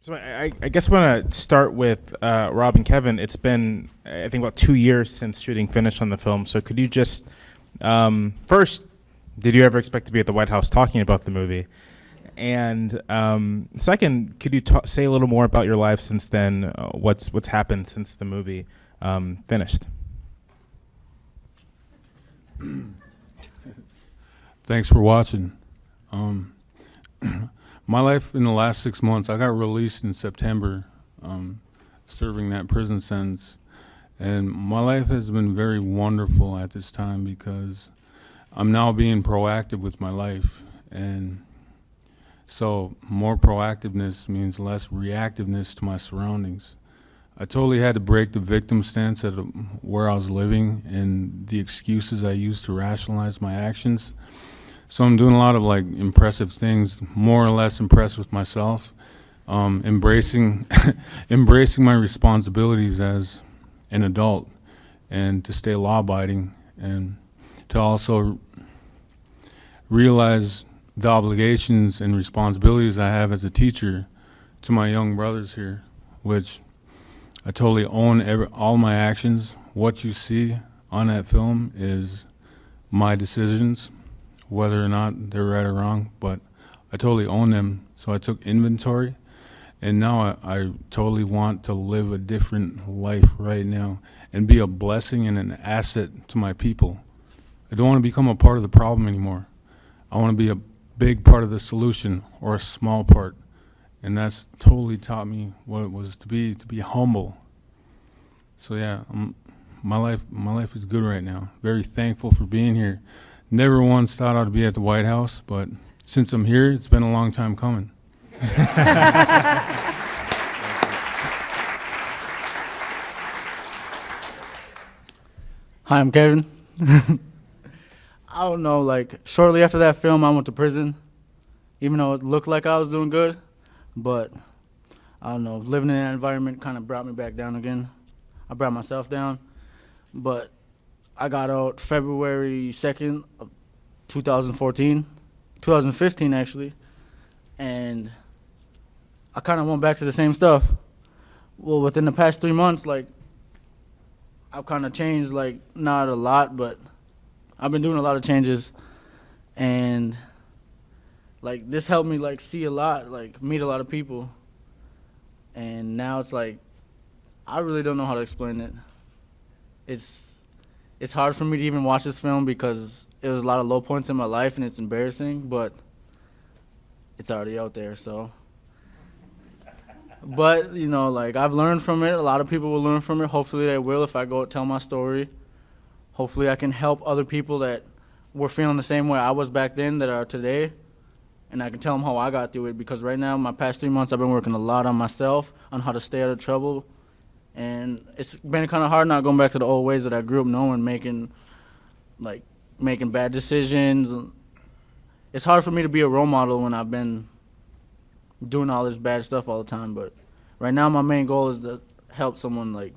So I guess I want to start with Rob and Kevin. It's been, I think, about 2 years since shooting finished on the film. So could you just, first, did you ever expect to be at the White House talking about the movie? And second, could you say a little more about your life since then? What's happened since the movie finished? Thanks for watching. My life in the last 6 months, I got released in September, serving that prison sentence. And my life has been very wonderful at this time because I'm now being proactive with my life. And so more proactiveness means less reactiveness to my surroundings. I totally had to break the victim stance at where I was living and the excuses I used to rationalize my actions. So I'm doing a lot of like impressive things, more or less impressed with myself, embracing embracing my responsibilities as an adult, and to stay law-abiding, and to also realize the obligations and responsibilities I have as a teacher to my young brothers here, which I totally own all my actions. What you see on that film is my decisions, whether or not they're right or wrong, but I totally own them. So I took inventory, and now I totally want to live a different life right now and be a blessing and an asset to my people. I don't want to become a part of the problem anymore. I want to be a big part of the solution, or a small part. And that's totally taught me what it was to be humble. So yeah, my life is good right now. Very thankful for being here. Never once thought I'd be at the White House, but since I'm here, it's been a long time coming. Hi, I'm Kevin. I don't know, like, shortly after that film, I went to prison, even though it looked like I was doing good, but I don't know, living in that environment kind of brought me back down again. I brought myself down, but I got out February 2nd of 2015 actually, and I kind of went back to the same stuff. Well, within the past 3 months, like, I've kind of changed, like, not a lot, but I've been doing a lot of changes, and, like, this helped me, like, see a lot, like, meet a lot of people, and now it's like, I really don't know how to explain it. It's hard for me to even watch this film because it was a lot of low points in my life and it's embarrassing, but it's already out there, so. But, you know, like, I've learned from it. A lot of people will learn from it. Hopefully they will if I go tell my story. Hopefully I can help other people that were feeling the same way I was back then that are today, and I can tell them how I got through it, because right now, my past 3 months, I've been working a lot on myself, on how to stay out of trouble. And it's been kind of hard not going back to the old ways that I grew up knowing, making bad decisions. It's hard for me to be a role model when I've been doing all this bad stuff all the time. But right now, my main goal is to help someone, like,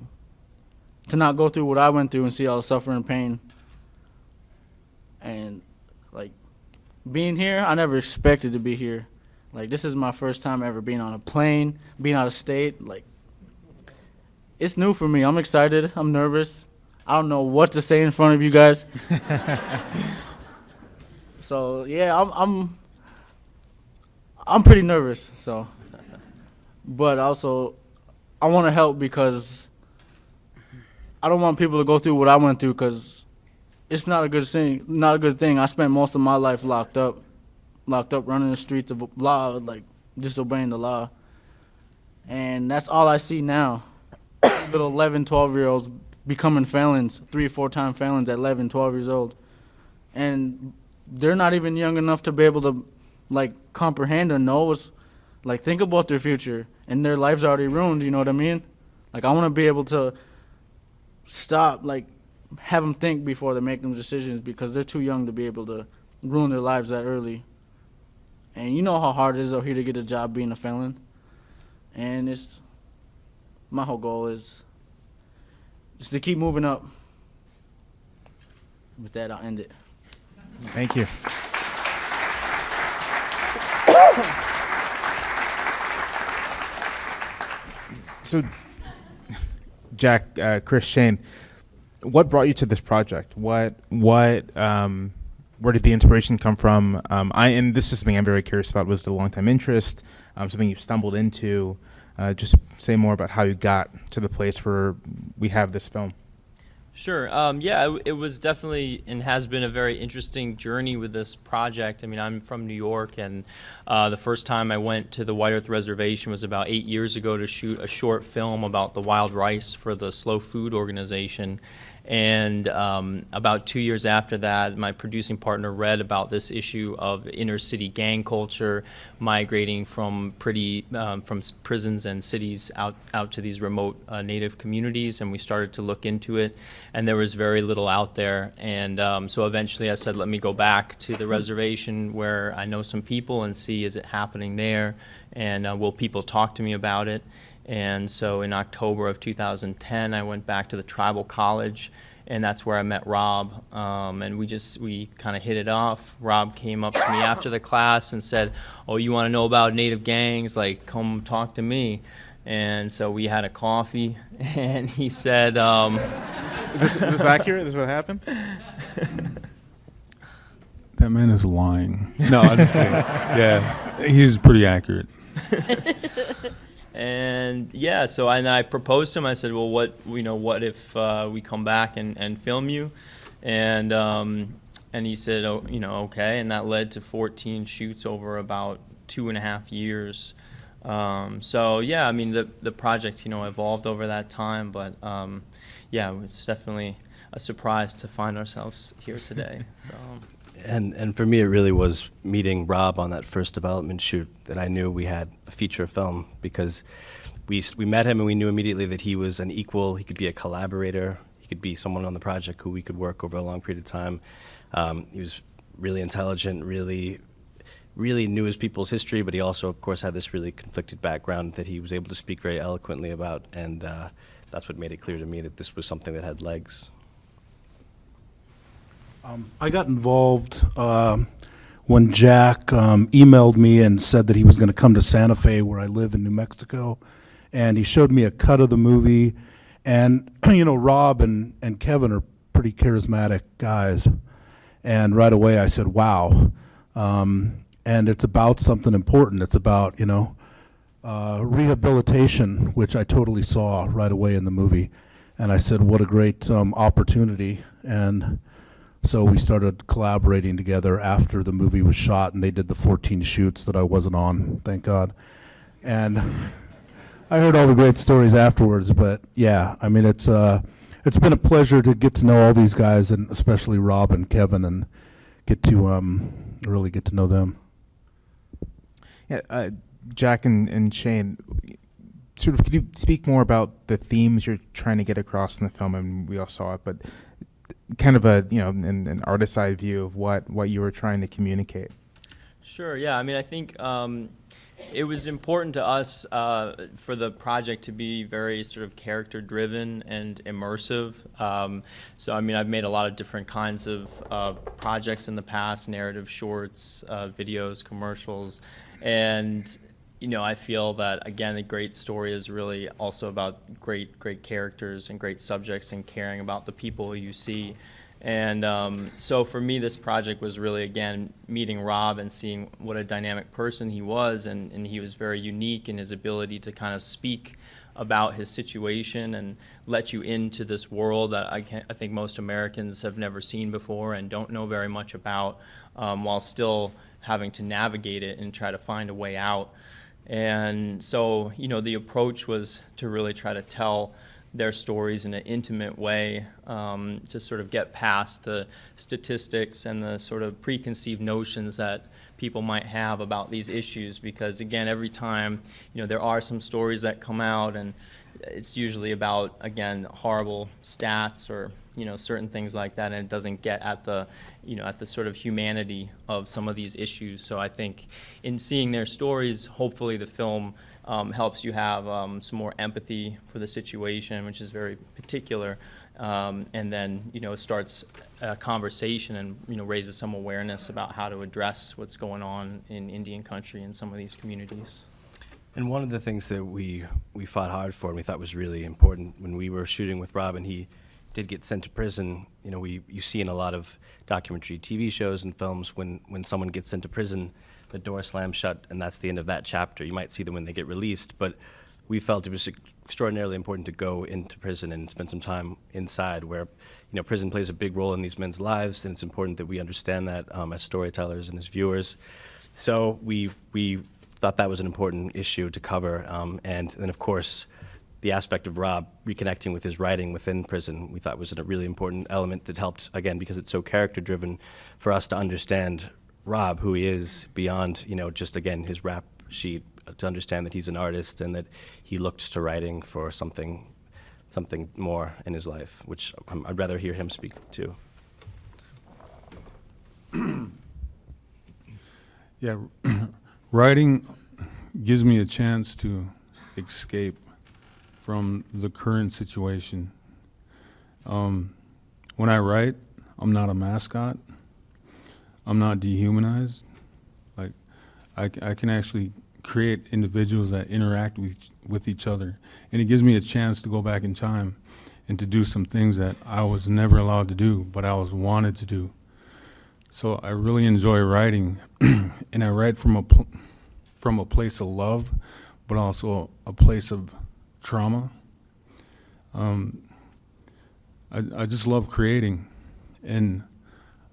to not go through what I went through and see all the suffering and pain. And, like, being here, I never expected to be here. Like, this is my first time ever being on a plane, being out of state. Like, it's new for me. I'm excited. I'm nervous. I don't know what to say in front of you guys. So yeah, I'm pretty nervous. So, but also, I want to help because I don't want people to go through what I went through, because it's not a good thing. Not a good thing. I spent most of my life locked up running the streets of law, like disobeying the law, and that's all I see now. Little 11, 12-year-olds becoming felons, 3 or 4 time felons at 11, 12 years old. And they're not even young enough to be able to, like, comprehend or know what's, like, think about their future. And their lives are already ruined, you know what I mean? Like, I want to be able to stop, like, have them think before they make them decisions, because they're too young to be able to ruin their lives that early. And you know how hard it is out here to get a job being a felon. And my whole goal is to keep moving up. With that, I'll end it. Thank you. So, Jack, Chris, Shane, what brought you to this project? Where did the inspiration come from? And this is something I'm very curious about. Was it a long-time interest? Something you stumbled into? Just say more about how you got to the place where we have this film. Sure. It was definitely and has been a very interesting journey with this project. I mean, I'm from New York, and the first time I went to the White Earth Reservation was about 8 years ago to shoot a short film about the wild rice for the Slow Food Organization. And about 2 years after that, my producing partner read about this issue of inner city gang culture migrating from prisons and cities out to these remote native communities, and we started to look into it, and there was very little out there. And so eventually I said, let me go back to the reservation where I know some people and see, is it happening there, and will people talk to me about it? And so in October of 2010, I went back to the tribal college, and that's where I met Rob. And we kind of hit it off. Rob came up to me after the class and said, "Oh, you want to know about native gangs? Like, come talk to me." And so we had a coffee, and he said, Is this accurate? Is this what happened? That man is lying. No, I'm just kidding. Yeah, he's pretty accurate. And yeah, so I proposed to him. I said, well, what if we come back and film you? And he said, oh, okay. And that led to 14 shoots over about 2.5 years. So yeah, I mean, the project, evolved over that time, but yeah, it's definitely a surprise to find ourselves here today. So. And for me, it really was meeting Rob on that first development shoot that I knew we had a feature film, because we met him and we knew immediately that he was an equal. He could be a collaborator. He could be someone on the project who we could work over a long period of time. He was really intelligent, really knew his people's history, but he also, of course, had this really conflicted background that he was able to speak very eloquently about, and that's what made it clear to me that this was something that had legs. I got involved when Jack emailed me and said that he was going to come to Santa Fe, where I live in New Mexico, and he showed me a cut of the movie. And Rob and Kevin are pretty charismatic guys, and right away I said, "Wow!" And it's about something important. It's about rehabilitation, which I totally saw right away in the movie, and I said, "What a great opportunity!" And so we started collaborating together after the movie was shot, and they did the 14 shoots that I wasn't on, thank God. And I heard all the great stories afterwards, but yeah, I mean, it's been a pleasure to get to know all these guys, and especially Rob and Kevin, and get to really get to know them. Yeah, Jack and Shane, sort of, could you speak more about the themes you're trying to get across in the film? I mean, we all saw it, but kind of an artist's eye view of what you were trying to communicate. Sure. Yeah. I mean, I think it was important to us for the project to be very sort of character-driven and immersive. So, I mean, I've made a lot of different kinds of projects in the past: narrative shorts, videos, commercials, and I feel that, again, a great story is really also about great characters and great subjects and caring about the people you see. And so for me, this project was really, again, meeting Rob and seeing what a dynamic person he was, and he was very unique in his ability to kind of speak about his situation and let you into this world that I think most Americans have never seen before and don't know very much about, while still having to navigate it and try to find a way out. And so, the approach was to really try to tell their stories in an intimate way, to sort of get past the statistics and the sort of preconceived notions that people might have about these issues. Because, again, every time, there are some stories that come out, and it's usually about, again, horrible stats or, certain things like that, and it doesn't get at the, at the sort of humanity of some of these issues. So I think in seeing their stories, hopefully the film helps you have some more empathy for the situation, which is very particular, and then, starts a conversation and, raises some awareness about how to address what's going on in Indian country in some of these communities. And one of the things that we fought hard for and we thought was really important when we were shooting with Rob and he did get sent to prison, you know, you see in a lot of documentary TV shows and films when someone gets sent to prison, the door slams shut and that's the end of that chapter. You might see them when they get released, but we felt it was extraordinarily important to go into prison and spend some time inside where, you know, prison plays a big role in these men's lives and it's important that we understand that as storytellers and as viewers. So we thought that was an important issue to cover. And then, of course, the aspect of Rob reconnecting with his writing within prison, we thought was a really important element that helped, again, because it's so character-driven, for us to understand Rob, who he is, beyond, you know, just, again, his rap sheet, to understand that he's an artist and that he looked to writing for something more in his life, which I'd rather hear him speak to. Yeah, writing gives me a chance to escape from the current situation. When I write, I'm not a mascot. I'm not dehumanized. Like, I can actually create individuals that interact with each other. And it gives me a chance to go back in time and to do some things that I was never allowed to do, but I was wanted to do. So I really enjoy writing, and I write from a place of love, but also a place of trauma. I just love creating, and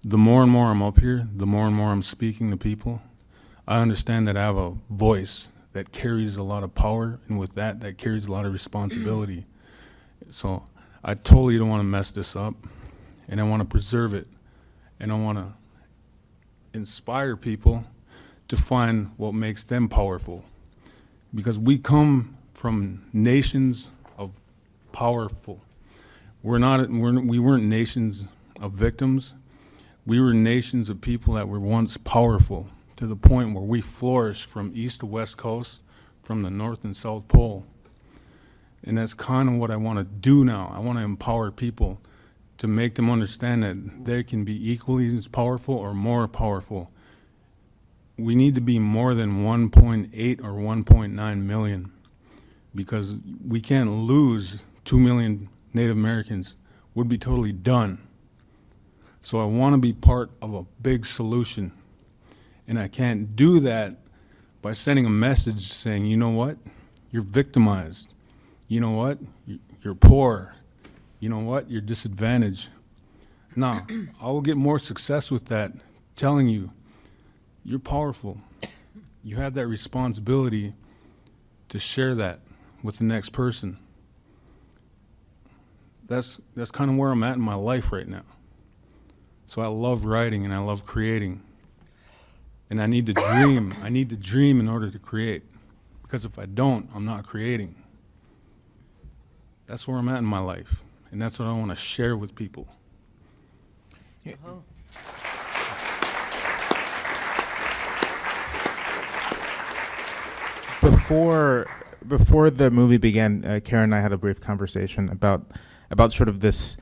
the more and more I'm up here, the more and more I'm speaking to people. I understand that I have a voice that carries a lot of power, and with that carries a lot of responsibility. So I totally don't want to mess this up, and I want to preserve it, and I want to inspire people to find what makes them powerful. Because we come from nations of powerful. We weren't nations of victims. We were nations of people that were once powerful to the point where we flourished from east to west coast, from the North and South Pole. And that's kind of what I want to do now. I want to empower people to make them understand that they can be equally as powerful or more powerful. We need to be more than 1.8 or 1.9 million because we can't lose 2 million Native Americans. We'd be totally done. So I want to be part of a big solution. And I can't do that by sending a message saying, you know what, you're victimized. You know what, you're poor. You know what, you're disadvantaged. No, I will get more success with that, telling you, you're powerful. You have that responsibility to share that with the next person. That's kind of where I'm at in my life right now. So I love writing and I love creating. And I need to dream. I need to dream in order to create. Because if I don't, I'm not creating. That's where I'm at in my life. And that's what I want to share with people. Before the movie began, Karen and I had a brief conversation about sort of this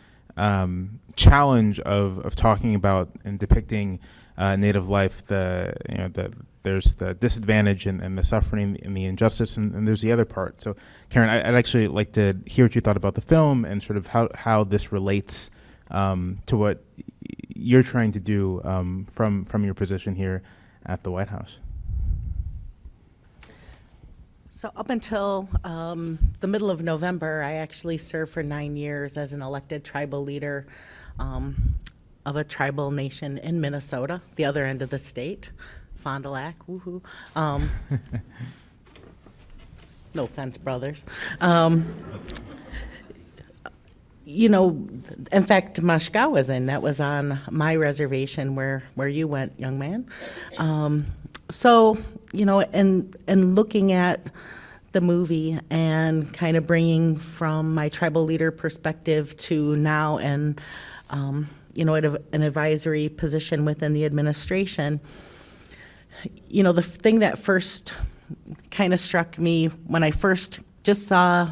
challenge of talking about and depicting Native life. There's the disadvantage and the suffering and the injustice, and there's the other part. So, Karen, I'd actually like to hear what you thought about the film and sort of how this relates to what you're trying to do from your position here at the White House. So up until the middle of November, I actually served for 9 years as an elected tribal leader of a tribal nation in Minnesota, the other end of the state. Fond du Lac, woohoo. No offense, brothers. You know, in fact, Mashkawazin, that was on my reservation where you went, young man. So, you know, and looking at the movie and kind of bringing from my tribal leader perspective to now and, you know, at an advisory position within the administration, you know, the thing that first kind of struck me when I first just saw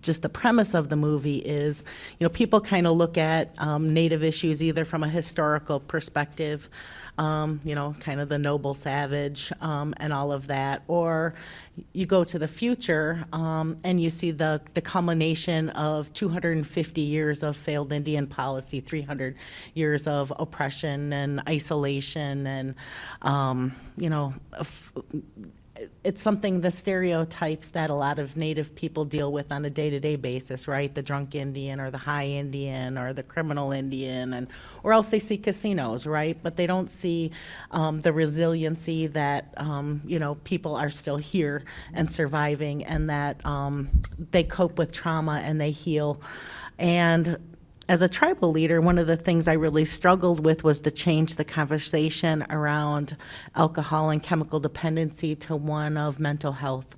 just the premise of the movie is, you know, people kind of look at Native issues either from a historical perspective you know, kind of the noble savage, and all of that. Or you go to the future, and you see the culmination of 250 years of failed Indian policy, 300 years of oppression and isolation, and, you know, it's something, the stereotypes that a lot of Native people deal with on a day-to-day basis, right? The drunk Indian or the high Indian or the criminal Indian, and or else they see casinos, right? But they don't see the resiliency that you know, people are still here and surviving, and that they cope with trauma and they heal. And as a tribal leader, one of the things I really struggled with was to change the conversation around alcohol and chemical dependency to one of mental health.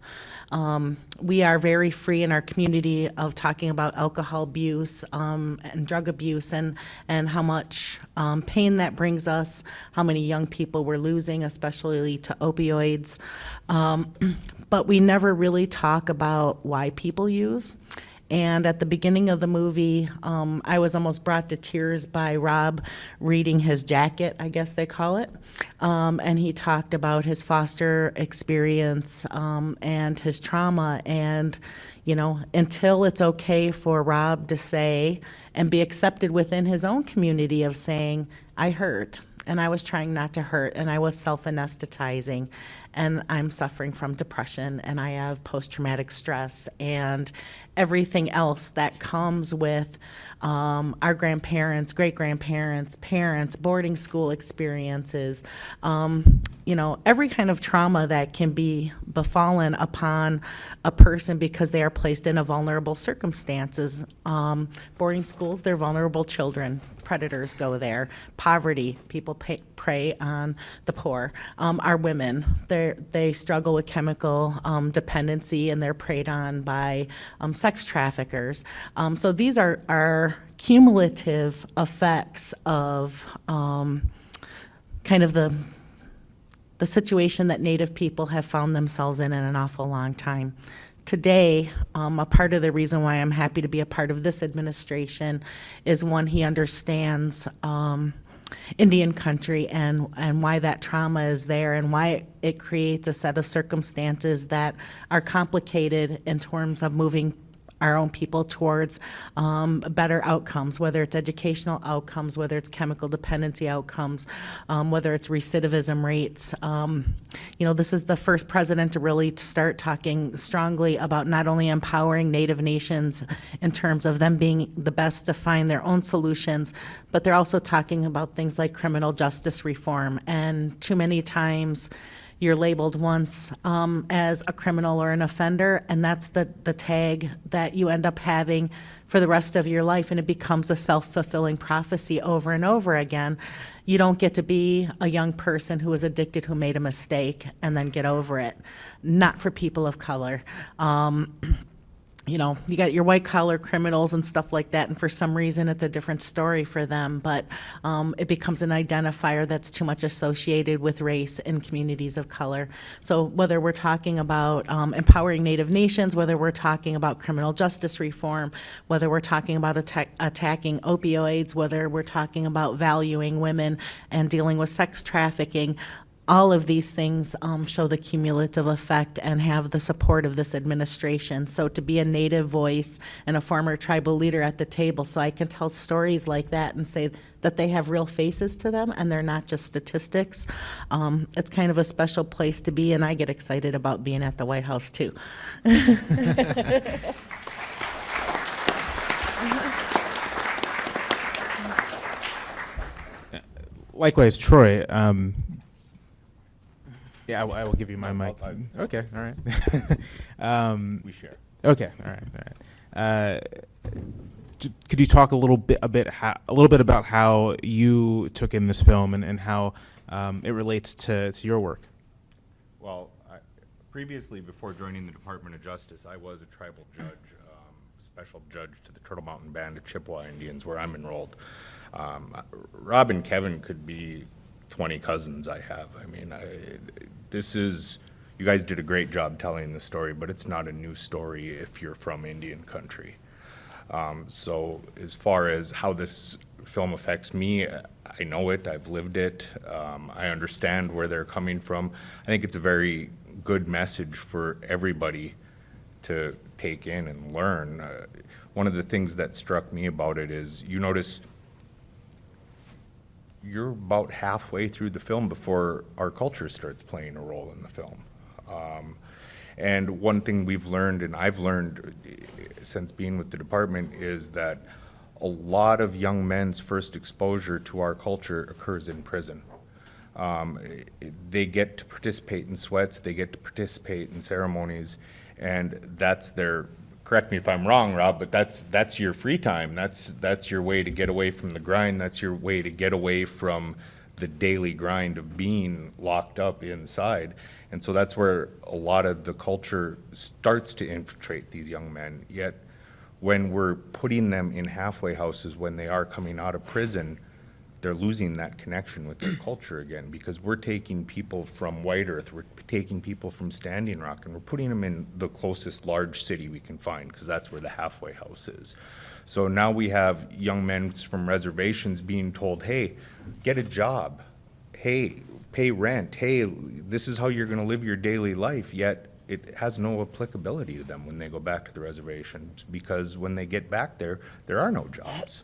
We are very free in our community of talking about alcohol abuse and drug abuse, and how much pain that brings us, how many young people we're losing, especially to opioids. But we never really talk about why people use. And at the beginning of the movie, I was almost brought to tears by Rob reading his jacket, I guess they call it. And he talked about his foster experience and his trauma. And, you know, until it's okay for Rob to say and be accepted within his own community of saying, I hurt, and I was trying not to hurt, and I was self-anesthetizing, and I'm suffering from depression, and I have post-traumatic stress, and everything else that comes with our grandparents, great-grandparents, parents, boarding school experiences, you know, every kind of trauma that can be befallen upon a person because they are placed in a vulnerable circumstances. Boarding schools, they're vulnerable children. Predators go there. Poverty, people prey on the poor. Our women, they struggle with chemical dependency, and they're preyed on by sex traffickers. So these are cumulative effects of kind of the situation that Native people have found themselves in an awful long time. Today, a part of the reason why I'm happy to be a part of this administration is, one, he understands Indian country and why that trauma is there, and why it creates a set of circumstances that are complicated in terms of moving our own people towards better outcomes, whether it's educational outcomes, whether it's chemical dependency outcomes, whether it's recidivism rates. You know, this is the first president to really start talking strongly about not only empowering Native nations in terms of them being the best to find their own solutions, but they're also talking about things like criminal justice reform. And too many times, you're labeled once as a criminal or an offender, and that's the tag that you end up having for the rest of your life, and it becomes a self-fulfilling prophecy over and over again. You don't get to be a young person who is addicted, who made a mistake, and then get over it. Not for people of color. You know, you got your white-collar criminals and stuff like that, and for some reason it's a different story for them, but it becomes an identifier that's too much associated with race in communities of color. So whether we're talking about empowering Native nations, whether we're talking about criminal justice reform, whether we're talking about attacking opioids, whether we're talking about valuing women and dealing with sex trafficking, all of these things show the cumulative effect and have the support of this administration. So to be a Native voice and a former tribal leader at the table, so I can tell stories like that and say that they have real faces to them and they're not just statistics, it's kind of a special place to be, and I get excited about being at the White House too. Likewise, Troy. Yeah, I will give you my mic. Okay, all right. We share. Okay, all right. Could you talk a little bit about how you took in this film and how it relates to your work? Well, previously, before joining the Department of Justice, I was a tribal judge, special judge to the Turtle Mountain Band of Chippewa Indians, where I'm enrolled. Rob and Kevin could be 20 cousins I have. I mean, you guys did a great job telling the story, but it's not a new story if you're from Indian country. So as far as how this film affects me, I know it, I've lived it, I understand where they're coming from. I think it's a very good message for everybody to take in and learn. One of the things that struck me about it is, you notice you're about halfway through the film before our culture starts playing a role in the film. And one thing we've learned, and I've learned since being with the department, is that a lot of young men's first exposure to our culture occurs in prison. They get to participate in sweats, they get to participate in ceremonies, and that's their, correct me if I'm wrong, Rob, but that's your free time. That's your way to get away from the grind. That's your way to get away from the daily grind of being locked up inside. And so that's where a lot of the culture starts to infiltrate these young men. Yet when we're putting them in halfway houses when they are coming out of prison, they're losing that connection with their culture again, because we're taking people from White Earth, we're taking people from Standing Rock, and we're putting them in the closest large city we can find, because that's where the halfway house is. So now we have young men from reservations being told, hey, get a job, hey, pay rent, hey, this is how you're gonna live your daily life, yet it has no applicability to them when they go back to the reservations, because when they get back there are no jobs.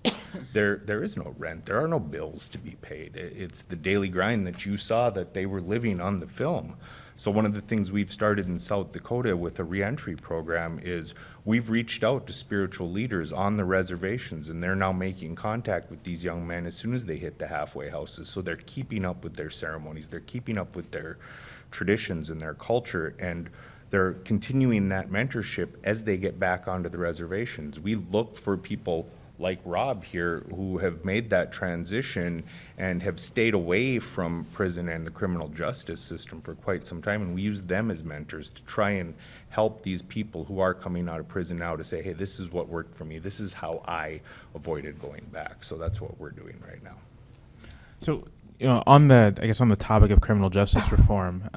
There is no rent. There are no bills to be paid. It's the daily grind that you saw that they were living on the film. So one of the things we've started in South Dakota with a reentry program is we've reached out to spiritual leaders on the reservations, and they're now making contact with these young men as soon as they hit the halfway houses. So they're keeping up with their ceremonies. They're keeping up with their traditions and their culture, and they're continuing that mentorship as they get back onto the reservations. We look for people like Rob here who have made that transition and have stayed away from prison and the criminal justice system for quite some time, and we use them as mentors to try and help these people who are coming out of prison now to say, hey, this is what worked for me, this is how I avoided going back. So that's what we're doing right now. So, on the topic of criminal justice reform,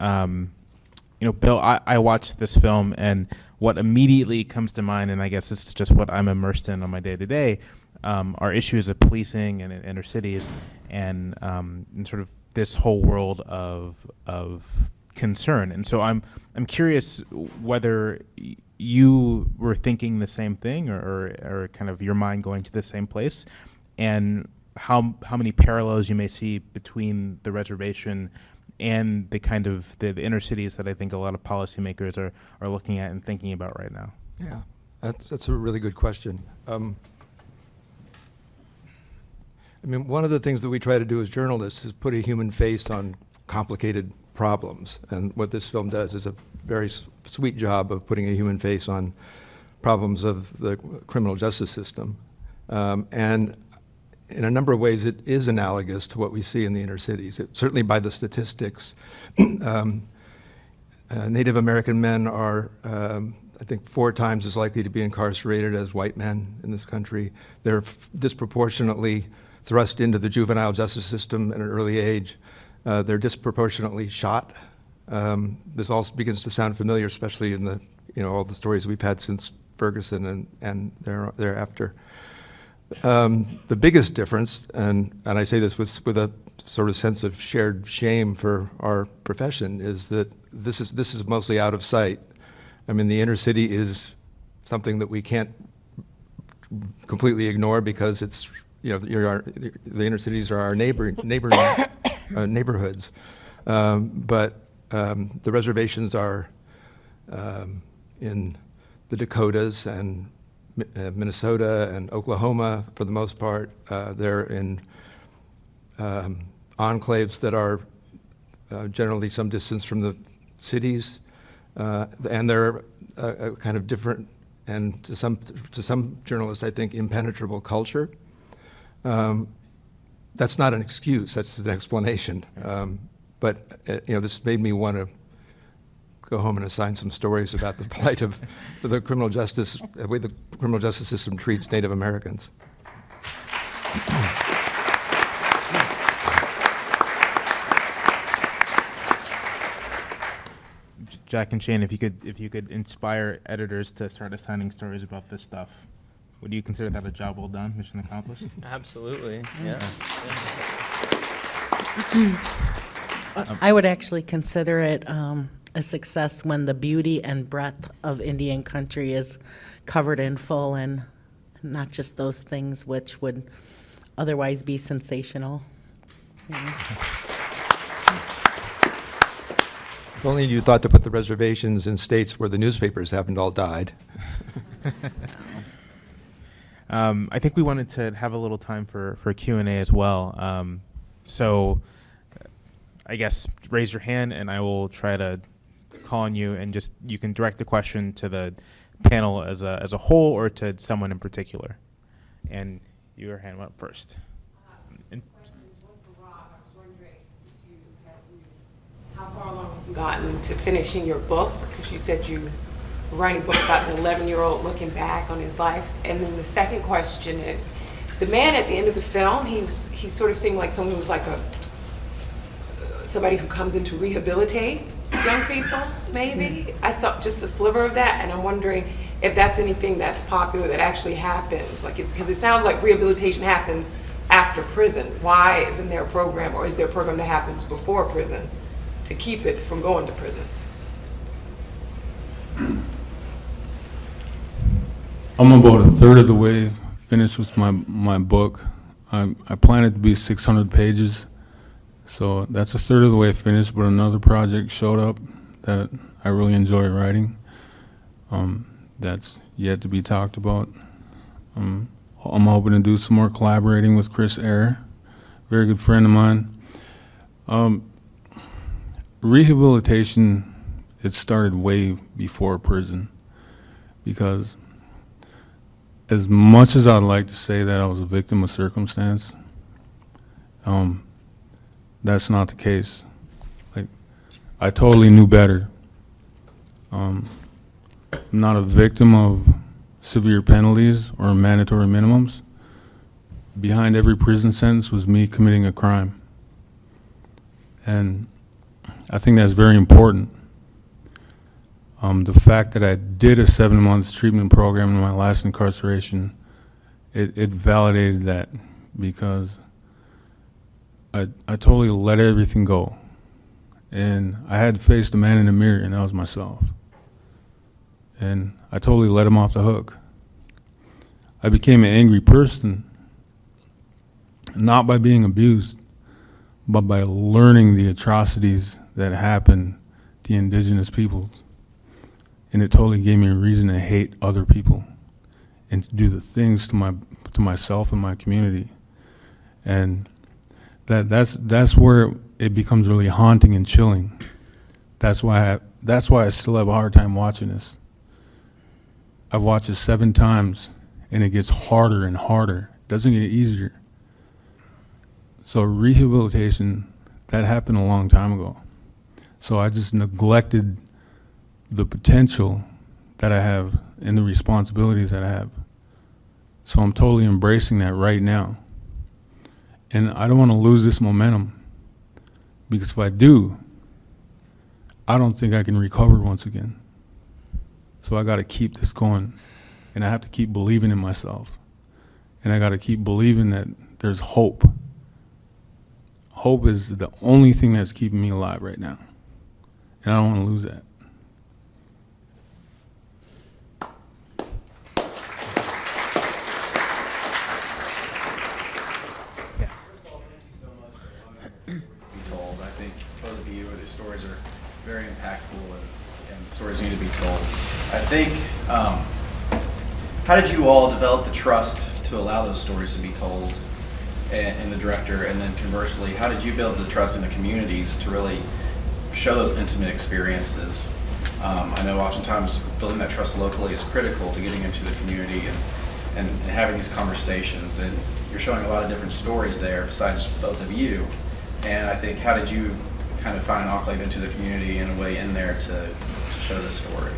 Bill, I watched this film, and what immediately comes to mind, and I guess it's just what I'm immersed in on my day-to-day, are issues of policing and in inner cities, and sort of this whole world of concern. And so I'm curious whether you were thinking the same thing, or kind of your mind going to the same place, and how many parallels you may see between the reservation and the kind of the inner cities that I think a lot of policymakers are looking at and thinking about right now. Yeah, that's a really good question. One of the things that we try to do as journalists is put a human face on complicated problems, and what this film does is a very sweet job of putting a human face on problems of the criminal justice system. And in a number of ways, it is analogous to what we see in the inner cities. Certainly by the statistics, Native American men are, I think, 4 times as likely to be incarcerated as white men in this country. They're disproportionately thrust into the juvenile justice system at an early age. They're disproportionately shot. This all begins to sound familiar, especially in all the stories we've had since Ferguson and thereafter. The biggest difference, and I say this with a sort of sense of shared shame for our profession, is that this is mostly out of sight. The inner city is something that we can't completely ignore, because it's the inner cities are our neighborhoods. But the reservations are in the Dakotas and Minnesota and Oklahoma for the most part. They're in enclaves that are generally some distance from the cities, and they're a kind of different, and to some journalists, I think, impenetrable culture. That's not an excuse, that's an explanation. But this made me want to go home and assign some stories about the plight of the criminal justice, the way the criminal justice system treats Native Americans. Jack and Shane, if you could inspire editors to start assigning stories about this stuff, would you consider that a job well done, mission accomplished? Absolutely, yeah. I would actually consider it a success when the beauty and breadth of Indian country is covered in full, and not just those things which would otherwise be sensational. If only you thought to put the reservations in states where the newspapers haven't all died. I think we wanted to have a little time for Q&A as well. So I guess raise your hand and I will try to call on you, and just you can direct the question to the panel as a whole or to someone in particular. And your hand went up first. And how far along have you gotten to finishing your book? Because you said you were writing a book about an 11-year-old looking back on his life. And then the second question is, the man at the end of the film, he sort of seemed like someone who was like somebody who comes in to rehabilitate young people, maybe. I saw just a sliver of that, and I'm wondering if that's anything that's popular that actually happens. Like, because it sounds like rehabilitation happens after prison. Why isn't there a program, or is there a program that happens before prison to keep it from going to prison? I'm about a third of the way finished with my book. I plan it to be 600 pages, so that's a third of the way finished, but another project showed up that I really enjoy writing. That's yet to be talked about. I'm hoping to do some more collaborating with Chris Eyre, very good friend of mine. Rehabilitation, it started way before prison, because as much as I'd like to say that I was a victim of circumstance, that's not the case. Like, I totally knew better. I'm not a victim of severe penalties or mandatory minimums. Behind every prison sentence was me committing a crime. And I think that's very important. The fact that I did a 7-month treatment program in my last incarceration, it validated that, because I totally let everything go. And I had to face the man in the mirror, and that was myself. And I totally let him off the hook. I became an angry person, not by being abused, but by learning the atrocities that happened to the indigenous peoples. And it totally gave me a reason to hate other people and to do the things to myself and my community. And that's where it becomes really haunting and chilling. That's why I still have a hard time watching this. I've watched it 7 times, and it gets harder and harder. It doesn't get easier. So rehabilitation, that happened a long time ago. So I just neglected the potential that I have and the responsibilities that I have. So I'm totally embracing that right now. And I don't want to lose this momentum, because if I do, I don't think I can recover once again. So I got to keep this going, and I have to keep believing in myself. And I got to keep believing that there's hope. Hope is the only thing that's keeping me alive right now. And I don't want to lose that. Told. I think both of you, the stories are very impactful, and the stories need to be told. I think, how did you all develop the trust to allow those stories to be told in the director, and then conversely, how did you build the trust in the communities to really show those intimate experiences? I know oftentimes building that trust locally is critical to getting into the community and having these conversations, and you're showing a lot of different stories there besides both of you. And I think, how did you kind of find an enclave into the community and a way in there to show the story?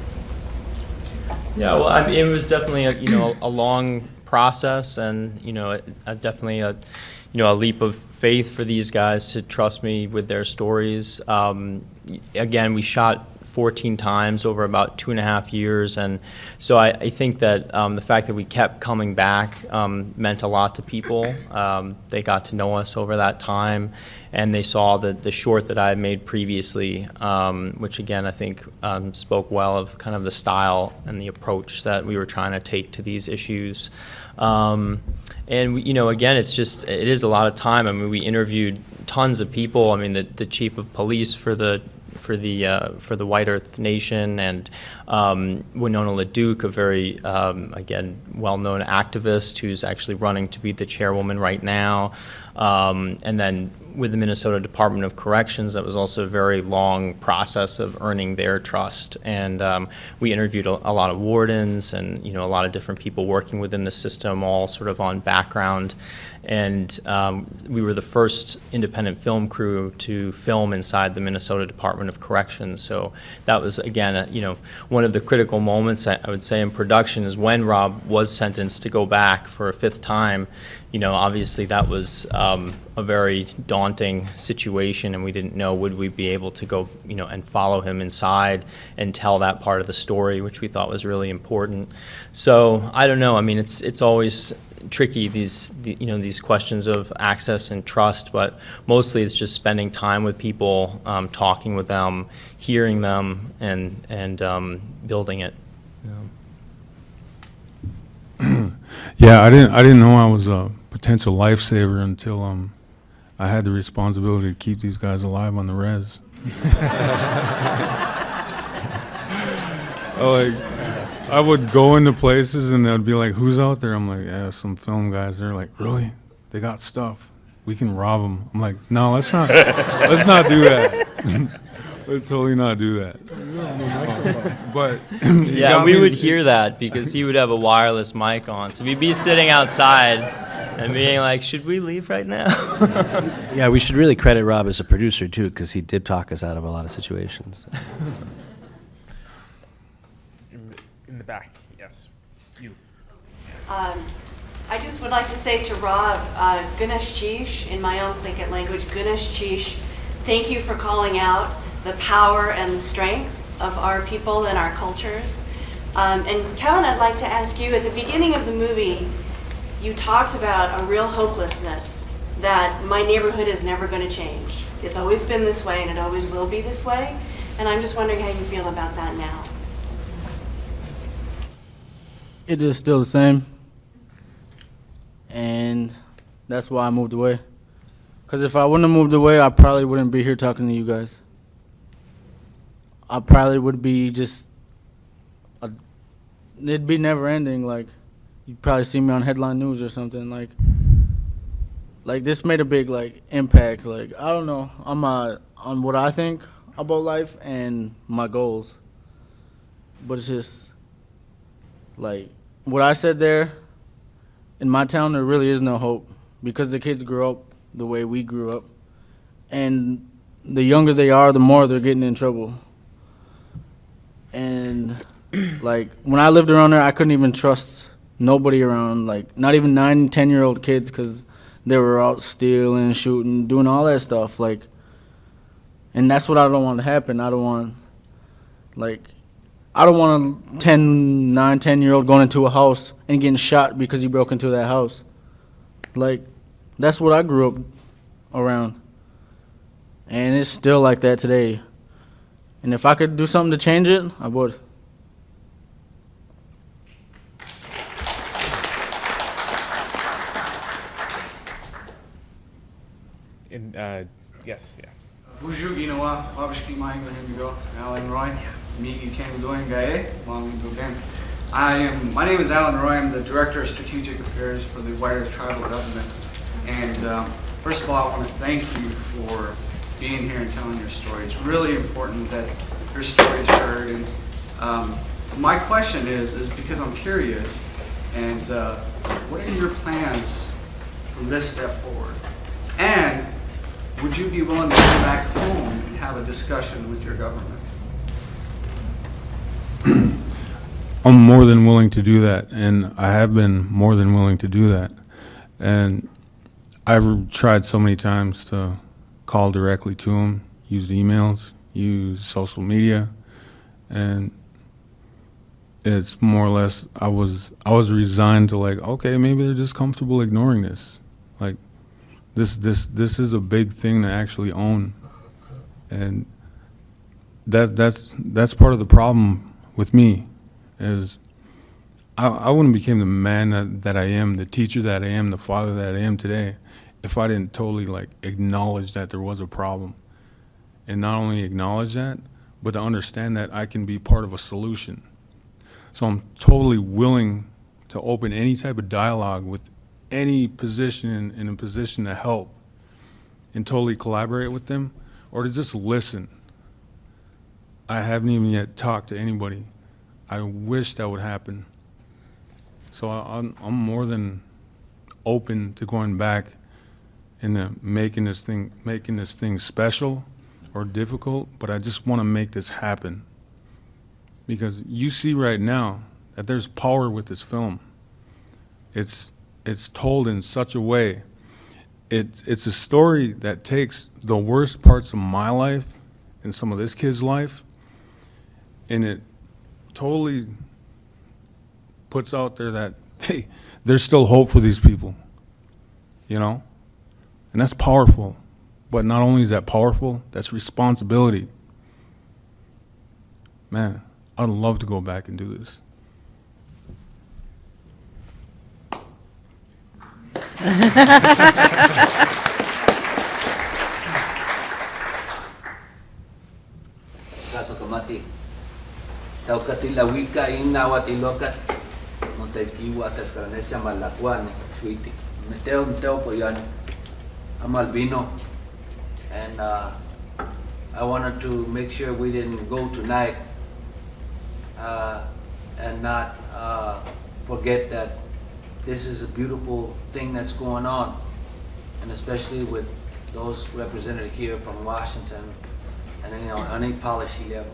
Yeah, well, I mean, it was definitely a long process, and definitely a leap of faith for these guys to trust me with their stories. Again, we shot 14 times over about 2.5 years. And so I think that the fact that we kept coming back meant a lot to people. They got to know us over that time, and they saw the short that I had made previously, which again I think spoke well of kind of the style and the approach that we were trying to take to these issues. And again, it is a lot of time. I mean, we interviewed tons of people. I mean, the chief of police for the White Earth Nation, and Winona LaDuke, a very again well-known activist who's actually running to be the chairwoman right now, and then with the Minnesota Department of Corrections, that was also a very long process of earning their trust. And we interviewed a lot of wardens and a lot of different people working within the system, all sort of on background. And we were the first independent film crew to film inside the Minnesota Department of Corrections. So that was, again, one of the critical moments, I would say, in production is when Rob was sentenced to go back for a 5th time. Obviously that was a very daunting situation, and we didn't know would we be able to go, and follow him inside and tell that part of the story, which we thought was really important. So I don't know. I mean, it's always tricky, these questions of access and trust, but mostly it's just spending time with people, talking with them, hearing them, and building it. Yeah, I didn't know I was a potential lifesaver until I had the responsibility to keep these guys alive on the res. I would go into places and they'd be like, "Who's out there?" I'm like, "Yeah, some film guys." They're like, "Really? They got stuff. We can rob them." I'm like, "No, let's not do that. Let's totally not do that." But yeah, we would hear that because he would have a wireless mic on, so we'd be sitting outside and being like, "Should we leave right now?" Yeah, we should really credit Rob as a producer too, because he did talk us out of a lot of situations. In the back, yes. You. I just would like to say to Rob, Ganesh Chish, in my own Tlingit language, Ganesh Chish, thank you for calling out the power and the strength of our people and our cultures. And Kevin, I'd like to ask you, at the beginning of the movie, you talked about a real hopelessness that my neighborhood is never going to change. It's always been this way and it always will be this way. And I'm just wondering how you feel about that now. It is still the same, and that's why I moved away. Because if I wouldn't have moved away, I probably wouldn't be here talking to you guys. I probably would be it'd be never ending. Like, you'd probably see me on headline news or something. Like this made a big impact. Like, I don't know, on what I think about life and my goals. But it's just like what I said there, in my town, there really is no hope because the kids grew up the way we grew up. And the younger they are, the more they're getting in trouble. And when I lived around there, I couldn't even trust nobody around, not even 9, 10-year-old kids, because they were out stealing, shooting, doing all that stuff. And that's what I don't want to happen. I don't want a 9, 10-year-old going into a house and getting shot because he broke into that house. That's what I grew up around. And it's still like that today. And if I could do something to change it, I would. Yes, yeah. Bonjour, Ginawa, Wabashki Mahingo Himigo, Alan Roy, Migi Ken Doing Gae, my name is Alan Roy. I'm the Director of Strategic Affairs for the White Earth Tribal Government. And first of all, I want to thank you for being here and telling your story. It's really important that your story is heard. And my question is because I'm curious, and what are your plans from this step forward? And would you be willing to go back home and have a discussion with your government? I'm more than willing to do that, and I have been more than willing to do that. And I've tried so many times to call directly to them, use emails, use social media, and it's more or less I was resigned to, like, okay, maybe they're just comfortable ignoring this. Like, this is a big thing to actually own, and that's part of the problem with me, is I wouldn't become the man that I am, the teacher that I am, the father that I am today, if I didn't totally, like, acknowledge that there was a problem. And not only acknowledge that, but to understand that I can be part of a solution. So I'm totally willing to open any type of dialogue with any position in a position to help and totally collaborate with them, or to just listen. I haven't even yet talked to anybody. I wish that would happen. So I'm more than open to going back and making this thing special or difficult, but I just want to make this happen. Because you see right now that there's power with this film. It's told in such a way. It's a story that takes the worst parts of my life and some of this kid's life, and it totally puts out there that, hey, there's still hope for these people, you know? And that's powerful. But not only is that powerful, that's responsibility. Man, I'd love to go back and do this. Kaso kamati. Taukatila wika inawat ilokat. Montaikiwa tascaranesa malacuane, sweetie. Meteo po yan. Amalbino. And I wanted to make sure we didn't go tonight and not forget that this is a beautiful thing that's going on, and especially with those represented here from Washington and on any policy level.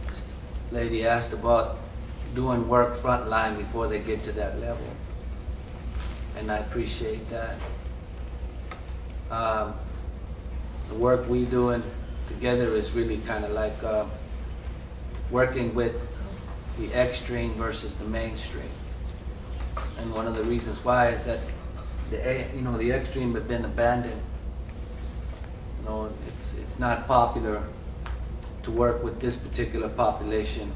This lady asked about doing work frontline before they get to that level, and I appreciate that. The work we doing together is really kind of like working with the extreme versus the mainstream. And one of the reasons why is that the extreme have been abandoned. It's not popular to work with this particular population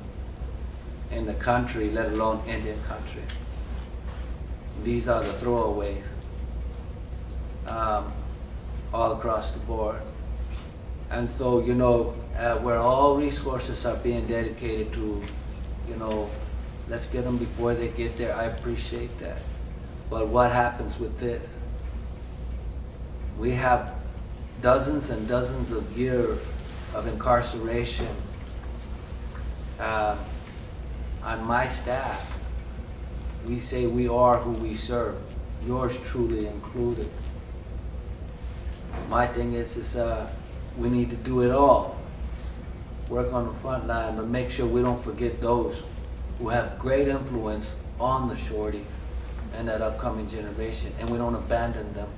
in the country, let alone Indian country. These are the throwaways. All across the board. And so, where all resources are being dedicated to, let's get them before they get there, I appreciate that. But what happens with this? We have dozens and dozens of years of incarceration on my staff. We say we are who we serve, yours truly included. My thing is we need to do it all. Work on the front line, but make sure we don't forget those who have great influence on the shorties and that upcoming generation, and we don't abandon them.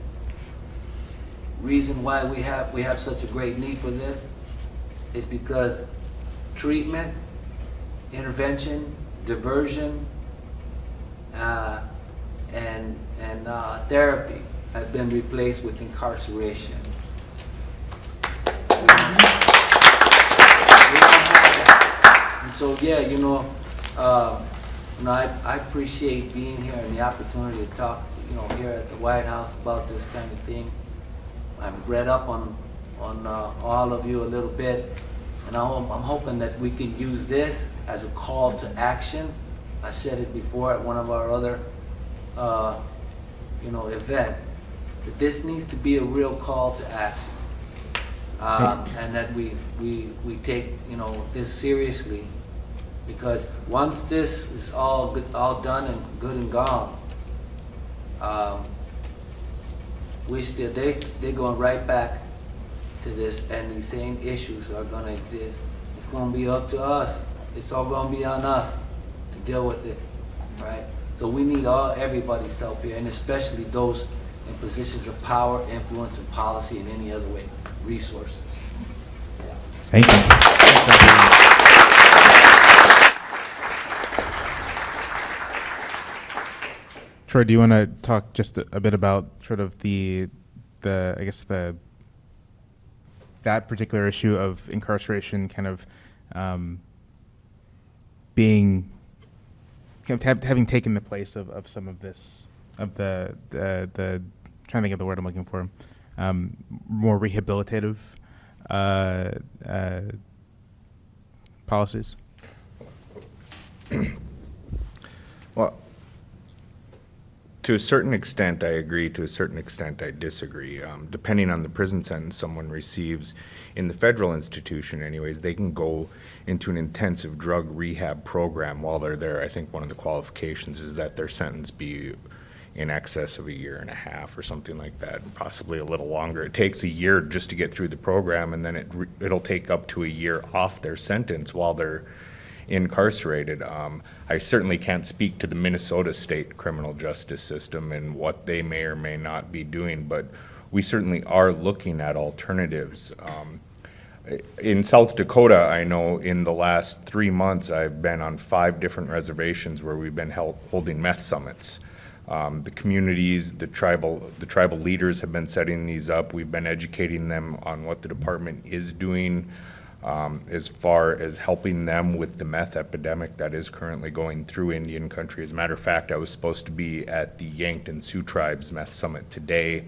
Reason why we have such a great need for this is because treatment, intervention, diversion, and therapy have been replaced with incarceration. And so, I appreciate being here and the opportunity to talk, here at the White House about this kind of thing. I've read up on all of you a little bit, and I'm hoping that we can use this as a call to action. I said it before at one of our other, events. That this needs to be a real call to action, and that we take this seriously, because once this is all done and good and gone, they're going right back to this, and these same issues are going to exist. It's going to be up to us. It's all going to be on us to deal with it, right? So we need everybody's help here, and especially those in positions of power, influence, and policy in any other way, resources. Thank you. Troy, do you want to talk just a bit about sort of that particular issue of incarceration kind of being kind of having taken the place of some of this of the trying to think of the word I'm looking for, more rehabilitative policies? Well, to a certain extent, I agree. To a certain extent, I disagree. Depending on the prison sentence someone receives in the federal institution anyways, they can go into an intensive drug rehab program while they're there. I think one of the qualifications is that their sentence be in excess of 1.5 years or something like that, possibly a little longer. It takes a year just to get through the program, and then it'll take up to a year off their sentence while they're incarcerated. I certainly can't speak to the Minnesota state criminal justice system and what they may or may not be doing, but we certainly are looking at alternatives. In South Dakota, I know in the last 3 months, I've been on 5 different reservations where we've been holding meth summits. The communities, the tribal leaders have been setting these up. We've been educating them on what the department is doing as far as helping them with the meth epidemic that is currently going through Indian country. As a matter of fact, I was supposed to be at the Yankton Sioux Tribes Meth Summit today,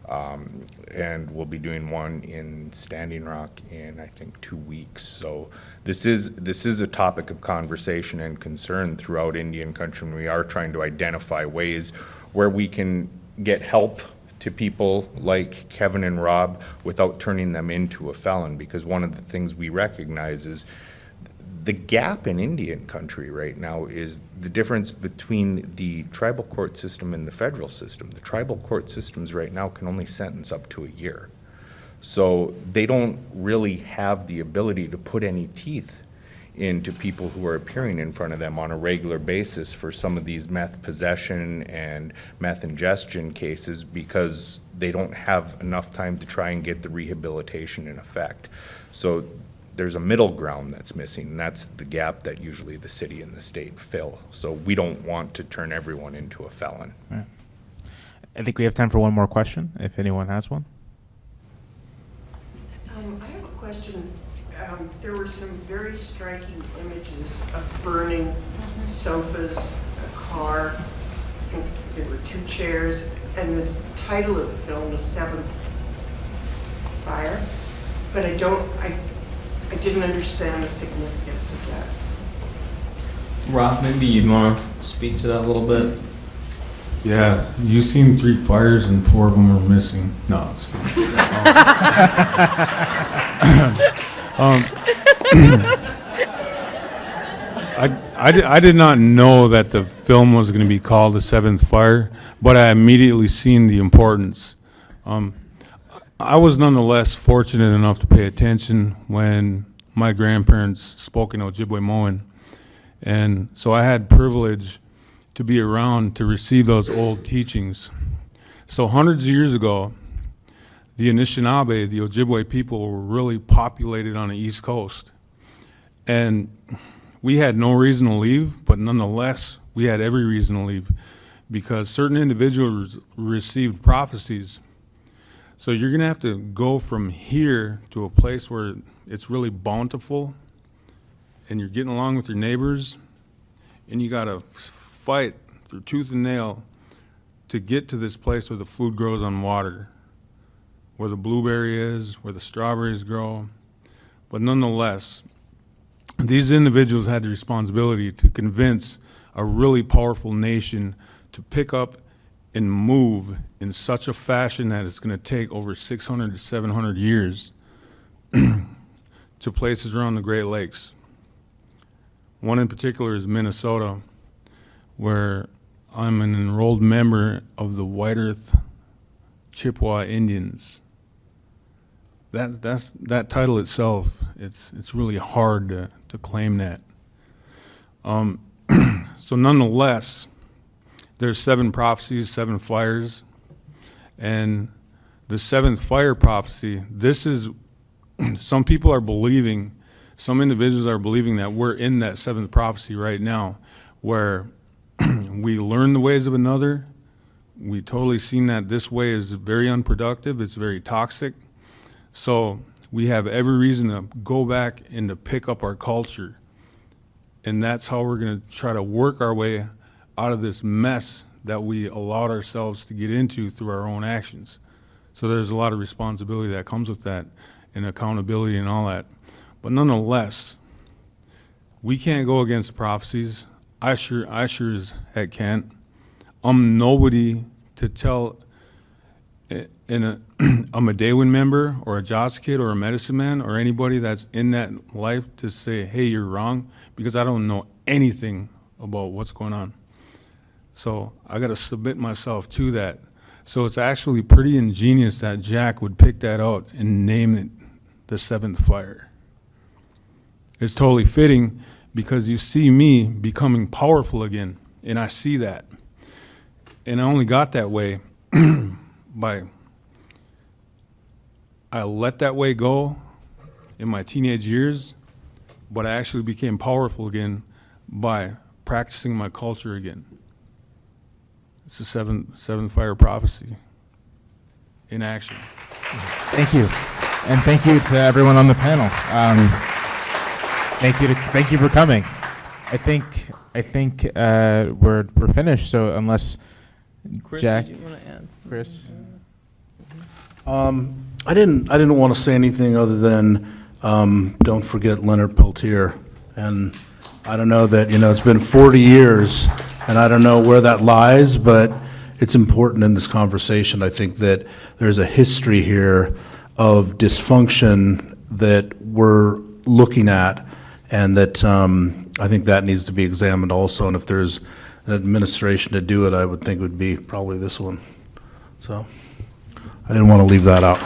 and we'll be doing one in Standing Rock in, I think, 2 weeks. So this is a topic of conversation and concern throughout Indian country, and we are trying to identify ways where we can get help to people like Kevin and Rob without turning them into a felon, because one of the things we recognize is the gap in Indian country right now is the difference between the tribal court system and the federal system. The tribal court systems right now can only sentence up to 1 year. So they don't really have the ability to put any teeth into people who are appearing in front of them on a regular basis for some of these meth possession and meth ingestion cases, because they don't have enough time to try and get the rehabilitation in effect. So there's a middle ground that's missing, and that's the gap that usually the city and the state fill. So we don't want to turn everyone into a felon. Right. I think we have time for one more question, if anyone has one. I have a question. There were some very striking images of burning sofas, a car. I think there were 2 chairs, and the title of the film is Seventh Fire. But I didn't understand the significance of that. Rob, maybe you'd want to speak to that a little bit. Yeah, you seen 3 fires and 4 of them were missing. No, just kidding. I did not know that the film was going to be called The Seventh Fire, but I immediately seen the importance. I was nonetheless fortunate enough to pay attention when my grandparents spoke in Ojibwe-Moan, and so I had privilege to be around to receive those old teachings. So hundreds of years ago, the Anishinaabe, the Ojibwe people, were really populated on the East Coast. And we had no reason to leave, but nonetheless, we had every reason to leave because certain individuals received prophecies. So you're going to have to go from here to a place where it's really bountiful and you're getting along with your neighbors, and you got to fight through tooth and nail to get to this place where the food grows on water, where the blueberry is, where the strawberries grow. But nonetheless, these individuals had the responsibility to convince a really powerful nation to pick up and move in such a fashion that it's going to take over 600 to 700 years to places around the Great Lakes. One in particular is Minnesota, where I'm an enrolled member of the White Earth Chippewa Indians. That title itself, it's really hard to claim that. So nonetheless, there's 7 prophecies, 7 fires, and the 7th fire prophecy, this is, some people are believing, some individuals are believing that we're in that 7th prophecy right now, where we learn the ways of another. We totally seen that this way is very unproductive. It's very toxic. So we have every reason to go back and to pick up our culture. And that's how we're going to try to work our way out of this mess that we allowed ourselves to get into through our own actions. So there's a lot of responsibility that comes with that, and accountability and all that. But nonetheless, we can't go against the prophecies. I sure as heck can't. I'm nobody to tell a Medewin member or a Joss kid or a medicine man or anybody that's in that life to say, hey, you're wrong, because I don't know anything about what's going on. So I got to submit myself to that. So it's actually pretty ingenious that Jack would pick that out and name it the Seventh Fire. It's totally fitting because you see me becoming powerful again, and I see that. And I only got that way by, I let that way go in my teenage years, but I actually became powerful again by practicing my culture again. It's the seventh fire prophecy in action. Thank you, and thank you to everyone on the panel. Thank you for coming. I think we're finished. So unless Chris, Jack, did you want to add? Chris, I didn't want to say anything other than don't forget Leonard Peltier. And I don't know that, it's been 40 years, and I don't know where that lies, but it's important in this conversation. I think that there's a history here of dysfunction that we're looking at, and that I think that needs to be examined also. And if there's an administration to do it, I would think it would be probably this one. So I didn't want to leave that out.